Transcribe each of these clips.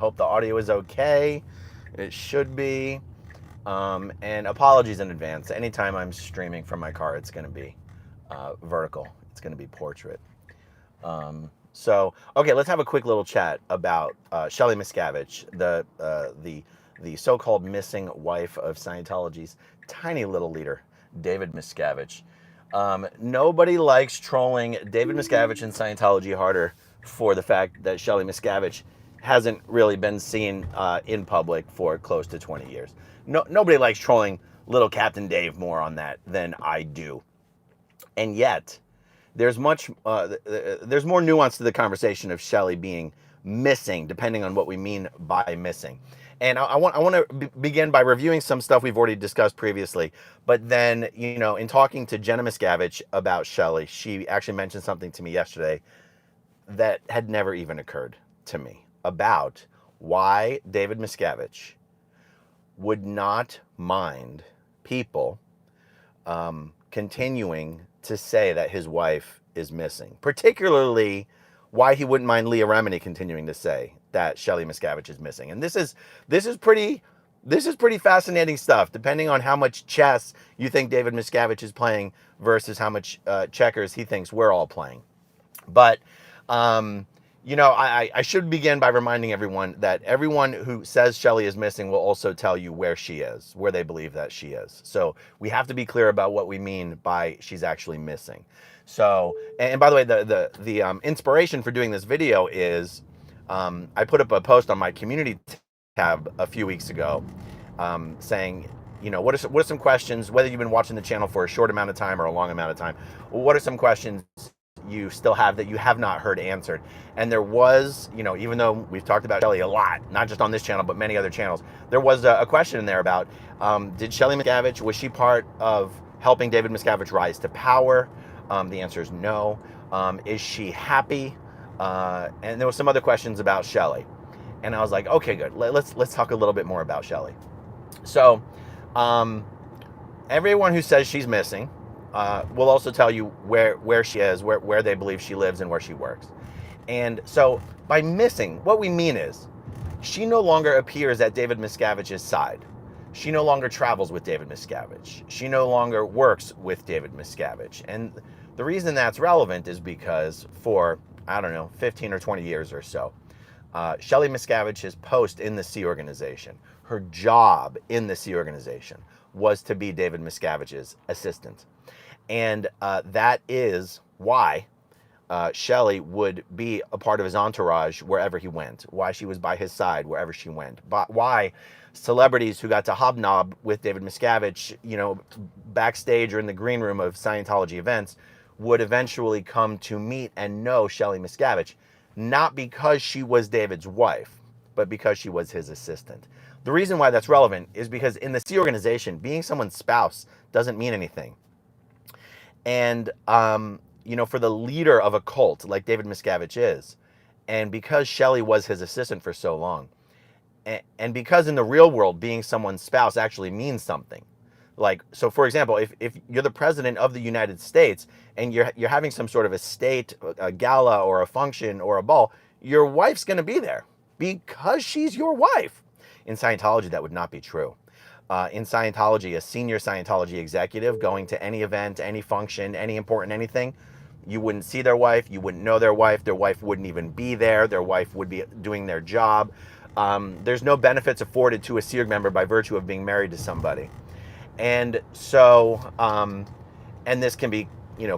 hope the audio is okay. It should be. And apologies in advance. Anytime I'm streaming from my car, it's going to be vertical. It's going to be portrait. Okay, let's have a quick little chat about Shelly Miscavige, the so-called missing wife of Scientology's tiny little leader, David Miscavige. Nobody likes trolling David Miscavige and Scientology harder for the fact that Shelly Miscavige hasn't really been seen in public for close to 20 years. Nobody likes trolling little Captain Dave more on that than I do. And yet, there's more nuance to the conversation of Shelly being missing, depending on what we mean by missing. And I want to begin by reviewing some stuff we've already discussed previously. But then, in talking to Jenna Miscavige about Shelly, she actually mentioned something to me yesterday that had never even occurred to me about why David Miscavige would not mind people continuing to say that his wife is missing. Particularly, why he wouldn't mind Leah Remini continuing to say that Shelly Miscavige is missing. And this is pretty fascinating stuff, depending on how much chess you think David Miscavige is playing versus how much checkers he thinks we're all playing. But I should begin by reminding everyone that everyone who says Shelly is missing will also tell you where she is, where they believe that she is. So we have to be clear about what we mean by she's actually missing. So, and by the way, the inspiration for doing this video is I put up a post on my community tab a few weeks ago saying, what are some questions, whether you've been watching the channel for a short amount of time or a long amount of time, what are some questions you still have that you have not heard answered? And there was, even though we've talked about Shelly a lot, not just on this channel, but many other channels, there was a question in there about, did Shelly Miscavige, was she part of helping David Miscavige rise to power? The answer is no. Is she happy? And there were some other questions about Shelly. And I was like, okay, good. Let's talk a little bit more about Shelly. So, everyone who says she's missing, will also tell you where she is, where they believe she lives, and where she works. And so by missing, what we mean is she no longer appears at David Miscavige's side. She no longer travels with David Miscavige. She no longer works with David Miscavige. And the reason that's relevant is because for, 15 or 20 years or so, Shelly Miscavige's post in the Sea Organization, her job in the Sea Organization, was to be David Miscavige's assistant. And that is why Shelly would be a part of his entourage wherever he went, why she was by his side wherever she went, but why celebrities who got to hobnob with David Miscavige, backstage or in the green room of Scientology events, would eventually come to meet and know Shelly Miscavige, not because she was David's wife, but because she was his assistant. The reason why that's relevant is because in the Sea Organization, being someone's spouse doesn't mean anything. And, for the leader of a cult like David Miscavige is, and because Shelly was his assistant for so long, and because in the real world, being someone's spouse actually means something. Like, so for example, if you're the president of the United States and you're having some sort of a state, a gala or a function or a ball, your wife's going to be there because she's your wife. In Scientology, that would not be true. In Scientology, a senior Scientology executive going to any event, any function, any important anything, you wouldn't see their wife, you wouldn't know their wife wouldn't even be there, their wife would be doing their job. There's no benefits afforded to a SEERG member by virtue of being married to somebody. And so, and this can be,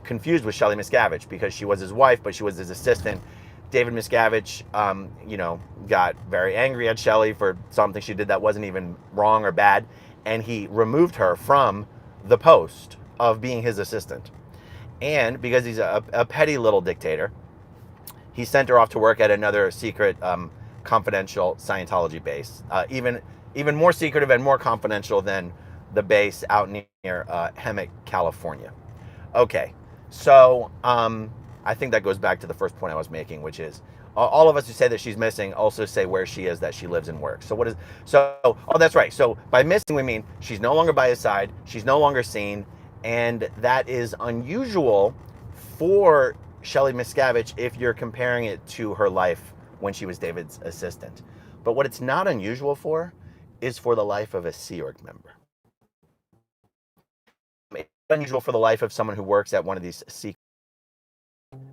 confused with Shelly Miscavige because she was his wife, but she was his assistant. David Miscavige, got very angry at Shelly for something she did that wasn't even wrong or bad, and he removed her from the post of being his assistant. And because he's a petty little dictator, he sent her off to work at another secret, confidential Scientology base, even more secretive and more confidential than the base out near Hemet, California. Okay, so I think that goes back to the first point I was making, which is all of us who say that she's missing also say where she is, that she lives and works. Oh, that's right. So by missing, we mean she's no longer by his side, she's no longer seen, and that is unusual for Shelly Miscavige if you're comparing it to her life when she was David's assistant. But what it's not unusual for is for the life of a Sea Org member. It's unusual for the life of someone who works at one of these secret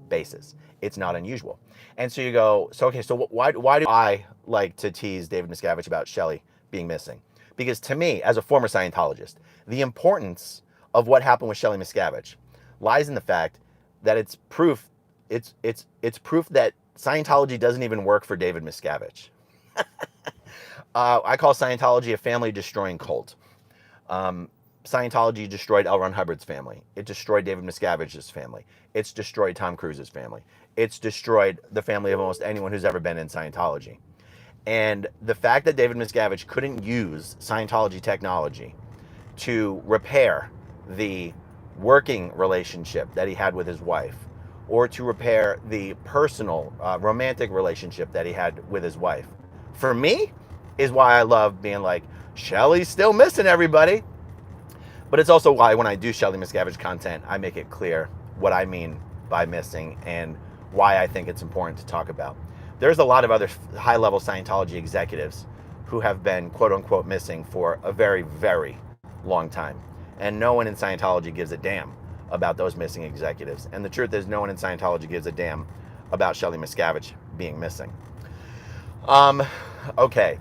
bases. It's not unusual. And so you go, so okay, so why do I like to tease David Miscavige about Shelly being missing? Because to me, as a former Scientologist, the importance of what happened with Shelly Miscavige lies in the fact that it's proof that Scientology doesn't even work for David Miscavige. I call Scientology a family destroying cult. Scientology destroyed L. Ron Hubbard's family. It destroyed David Miscavige's family. It's destroyed Tom Cruise's family. It's destroyed the family of almost anyone who's ever been in Scientology. And the fact that David Miscavige couldn't use Scientology technology to repair the working relationship that he had with his wife, or to repair the personal romantic relationship that he had with his wife, for me, is why I love being like, Shelly's still missing everybody. But it's also why when I do Shelly Miscavige content, I make it clear what I mean by missing and why I think it's important to talk about. There's a lot of other high-level Scientology executives who have been quote-unquote missing for a very, very long time. And no one in Scientology gives a damn about those missing executives. And the truth is, no one in Scientology gives a damn about Shelly Miscavige being missing. Okay,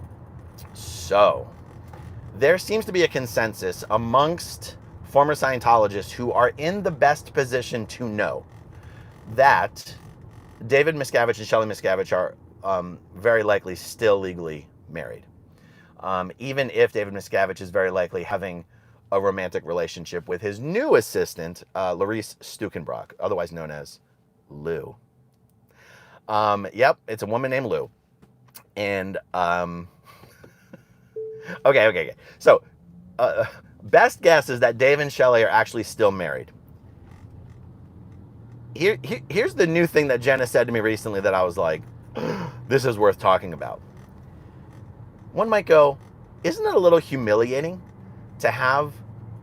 so there seems to be a consensus amongst former Scientologists who are in the best position to know that David Miscavige and Shelly Miscavige are very likely still legally married. Even if David Miscavige is very likely having a romantic relationship with his new assistant, Larisse Stukenbrock, otherwise known as Lou. Yep, it's a woman named Lou. And okay. So, best guess is that Dave and Shelly are actually still married. Here's the new thing that Jenna said to me recently that I was like, this is worth talking about. One might go, isn't it a little humiliating to have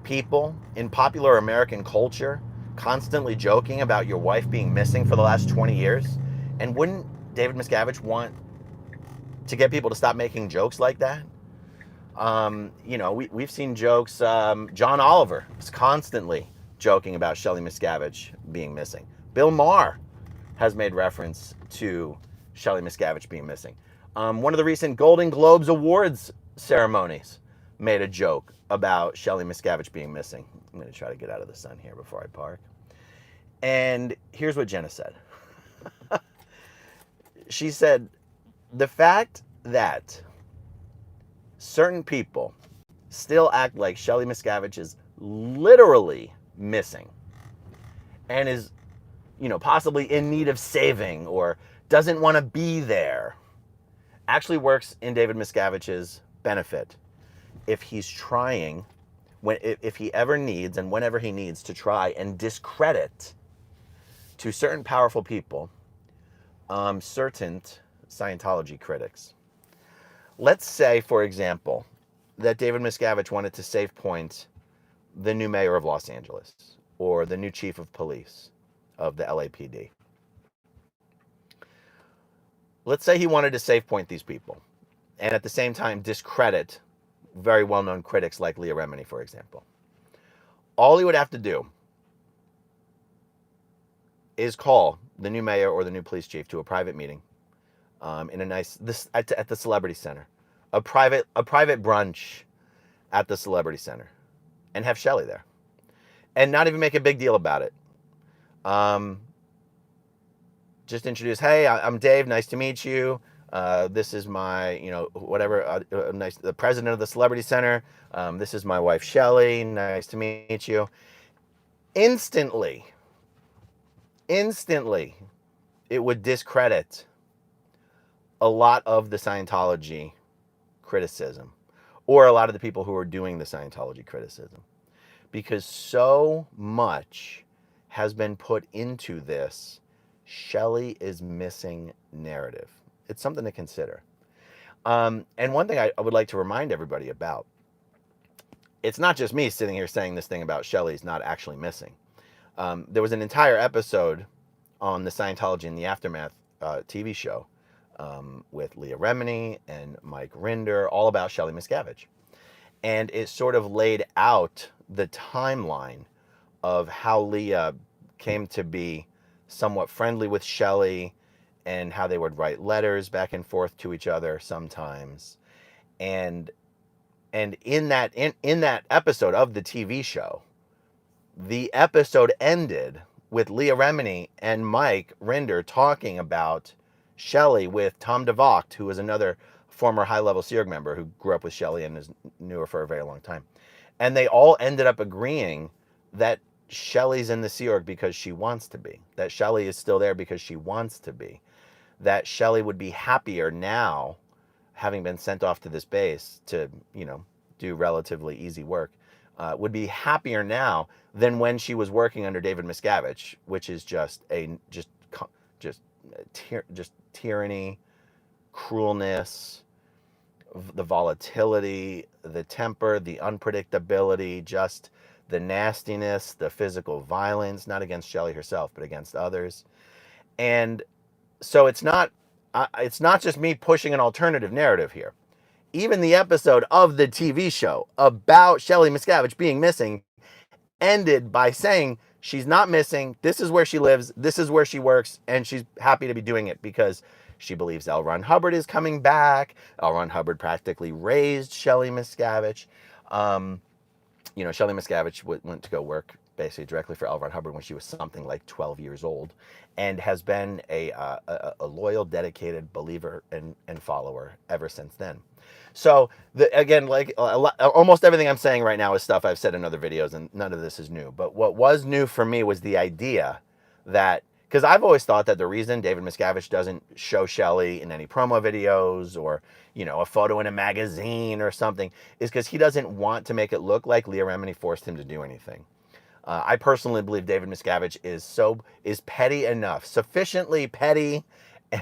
people in popular American culture constantly joking about your wife being missing for the last 20 years? And wouldn't David Miscavige want to get people to stop making jokes like that? We've seen jokes. John Oliver is constantly joking about Shelly Miscavige being missing. Bill Maher has made reference to Shelly Miscavige being missing. One of the recent Golden Globes Awards ceremonies made a joke about Shelly Miscavige being missing. I'm going to try to get out of the sun here before I park. And here's what Jenna said. She said, the fact that certain people still act like Shelly Miscavige is literally missing and is, possibly in need of saving or doesn't want to be there, actually works in David Miscavige's benefit if he's trying, if he ever needs and whenever he needs to try and discredit to certain powerful people, certain Scientology critics. Let's say, for example, that David Miscavige wanted to save point the new mayor of Los Angeles or the new chief of police of the LAPD. Let's say he wanted to save point these people and at the same time discredit very well-known critics like Leah Remini, for example. All he would have to do is call the new mayor or the new police chief to a private meeting in a nice at the Celebrity Center, a private brunch at the Celebrity Center, and have Shelly there, and not even make a big deal about it. Just introduce, hey, I'm Dave. Nice to meet you. This is my, the president of the Celebrity Center. This is my wife, Shelly. Nice to meet you. Instantly, it would discredit a lot of the Scientology criticism, or a lot of the people who are doing the Scientology criticism, because so much has been put into this Shelly is missing narrative. It's something to consider. And one thing I would like to remind everybody about, it's not just me sitting here saying this thing about Shelly's not actually missing. There was an entire episode on the Scientology and the Aftermath TV show with Leah Remini and Mike Rinder, all about Shelly Miscavige. And it sort of laid out the timeline of how Leah came to be somewhat friendly with Shelly and how they would write letters back and forth to each other sometimes. And in that episode of the TV show, the episode ended with Leah Remini and Mike Rinder talking about Shelly with Tom DeVocht, who is another former high-level Sea Org member who grew up with Shelly and knew her for a very long time. And they all ended up agreeing that Shelly's in the Sea Org because she wants to be, that Shelly is still there because she wants to be, that Shelly would be happier now, having been sent off to this base to, do relatively easy work, would be happier now than when she was working under David Miscavige, which is just tyranny, cruelness, the volatility, the temper, the unpredictability, just the nastiness, the physical violence, not against Shelly herself, but against others. And so it's not just me pushing an alternative narrative here. Even the episode of the TV show about Shelly Miscavige being missing ended by saying she's not missing. This is where she lives. This is where she works. And she's happy to be doing it because she believes L. Ron Hubbard is coming back. L. Ron Hubbard practically raised Shelly Miscavige. Shelly Miscavige went to go work basically directly for L. Ron Hubbard when she was something like 12 years old, and has been a loyal, dedicated believer and follower ever since then. So again, almost everything I'm saying right now is stuff I've said in other videos, and none of this is new. But what was new for me was the idea that, because I've always thought that the reason David Miscavige doesn't show Shelly in any promo videos or, a photo in a magazine or something is because he doesn't want to make it look like Leah Remini forced him to do anything. I personally believe David Miscavige is petty enough, sufficiently petty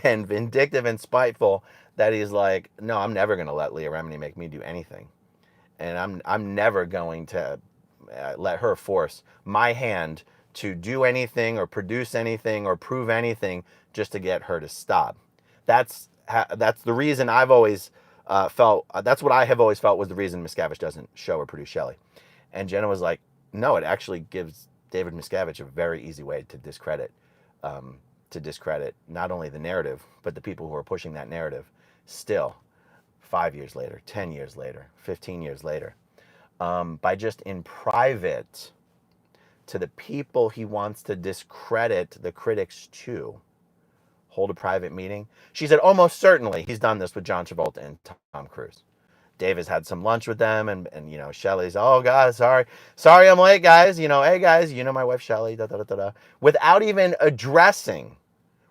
and vindictive and spiteful that he's like, no, I'm never going to let Leah Remini make me do anything, and I'm never going to let her force my hand to do anything or produce anything or prove anything just to get her to stop. That's the reason I've always felt. That's what I have always felt was the reason Miscavige doesn't show or produce Shelly. And Jenna was like, no, it actually gives David Miscavige a very easy way to discredit not only the narrative, but the people who are pushing that narrative still 5 years later, 10 years later, 15 years later, by just in private to the people he wants to discredit the critics to, hold a private meeting. She said almost certainly he's done this with John Travolta and Tom Cruise. Dave has had some lunch with them, and Shelly's, oh God, sorry I'm late, guys. Hey guys, my wife Shelly, da da da da, without even addressing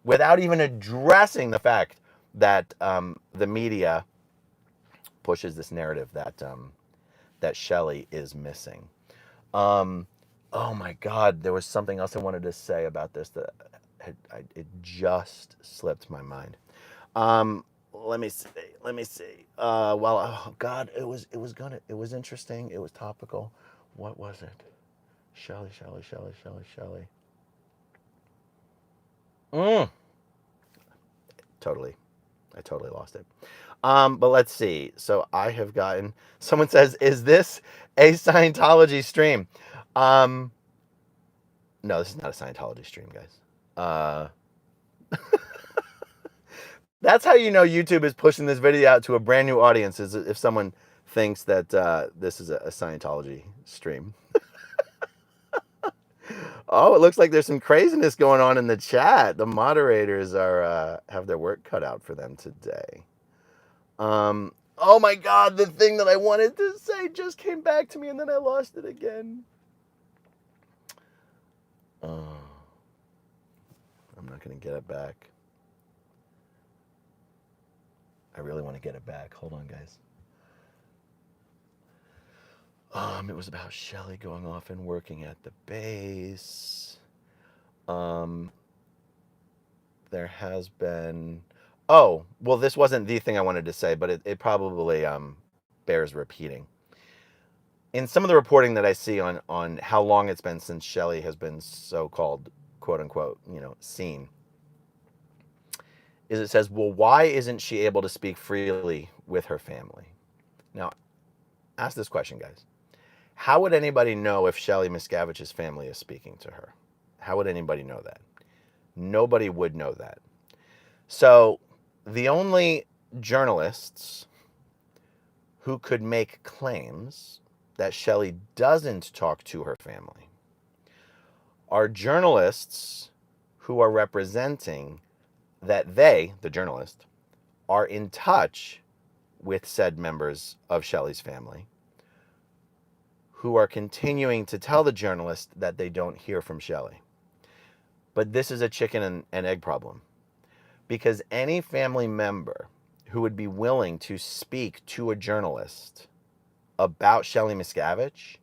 the fact that the media pushes this narrative that Shelly is missing. Oh my God, there was something else I wanted to say about this that it just slipped my mind. Let me see. Oh God, it was interesting. It was topical. What was it? Shelly. I totally lost it. But let's see. So I have gotten, someone says, is this a Scientology stream? No, this is not a Scientology stream, guys. That's how YouTube is pushing this video out to a brand new audience, is if someone thinks that this is a Scientology stream. Oh, it looks like there's some craziness going on in the chat. The moderators have their work cut out for them today. Oh my God, the thing that I wanted to say just came back to me and then I lost it again. I'm not going to get it back. I really want to get it back. Hold on, guys. It was about Shelly going off and working at the base. There has been... Oh, well, this wasn't the thing I wanted to say, but it probably bears repeating. In some of the reporting that I see on how long it's been since Shelly has been so-called, quote-unquote, seen, is it says, well, why isn't she able to speak freely with her family? Now, ask this question, guys. How would anybody know if Shelly Miscavige's family is speaking to her? How would anybody know that? Nobody would know that. So the only journalists who could make claims that Shelly doesn't talk to her family are journalists who are representing that they, the journalist, are in touch with said members of Shelly's family, who are continuing to tell the journalist that they don't hear from Shelly. But this is a chicken and egg problem, because any family member who would be willing to speak to a journalist about Shelly Miscavige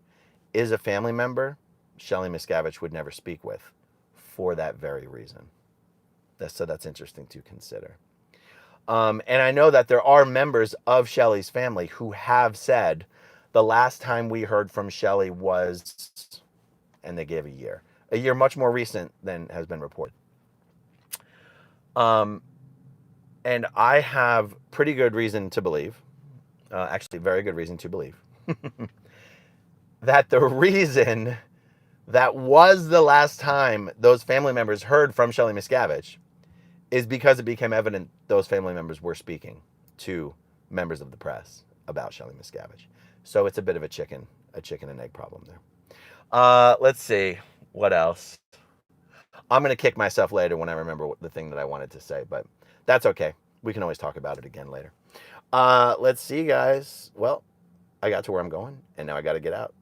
is a family member Shelly Miscavige would never speak with for that very reason. So that's interesting to consider. And I know that there are members of Shelly's family who have said the last time we heard from Shelly was, and they gave a year much more recent than has been reported. And I have pretty good reason to believe, actually very good reason to believe, that the reason that was the last time those family members heard from Shelly Miscavige is because it became evident those family members were speaking to members of the press about Shelly Miscavige. So it's a bit of a chicken and egg problem there. Let's see. What else? I'm going to kick myself later when I remember the thing that I wanted to say, but that's okay. We can always talk about it again later. Let's see, guys. Well, I got to where I'm going, and now I got to get out.